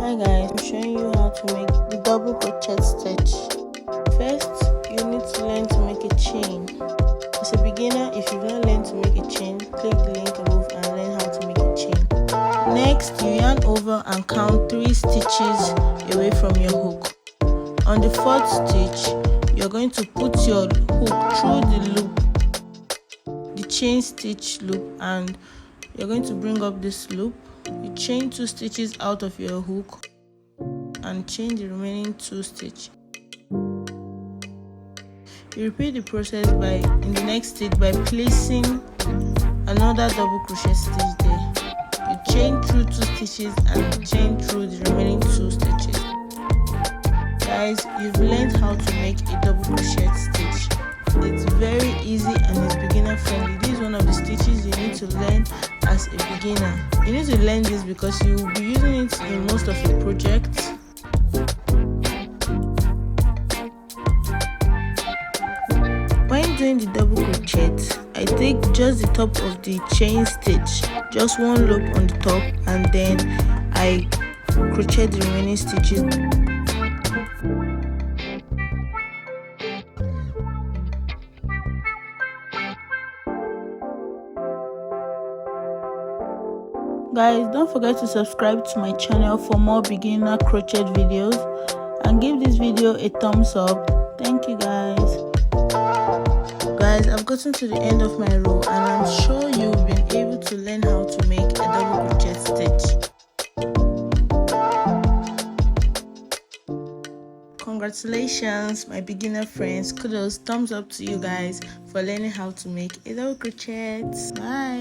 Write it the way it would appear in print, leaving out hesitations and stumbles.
Hi guys, I'm showing you how to make the double crochet stitch. First, you need to learn to make a chain. As a beginner, if you've not learned to make a chain, click the link above and learn how to make a chain. Next, you yarn over and count 3 stitches away from your hook. On the 4th stitch, you're going to put your hook through the loop, the chain stitch loop, and you're going to bring up this loop. You chain 2 stitches out of your hook and chain the remaining 2 stitches. You repeat the process in the next stitch by placing another double crochet stitch there. You chain through 2 stitches and chain through the remaining 2 stitches. Guys, you've learned how to make a double crochet stitch. It's very easy and it's beginner friendly. This is one of the stitches you need to learn as a beginner. You need to learn this because you will be using it in most of your projects. When doing the double crochet, I take just the top of the chain stitch, just one loop on the top, and then I crochet the remaining stitches. Guys, don't forget to subscribe to my channel for more beginner crochet videos and give this video a thumbs up. Thank you guys. Guys, I've gotten to the end of my row and I'm sure you've been able to learn how to make a double crochet stitch. Congratulations, my beginner friends. Kudos, thumbs up to you guys for learning how to make a double crochet. Bye.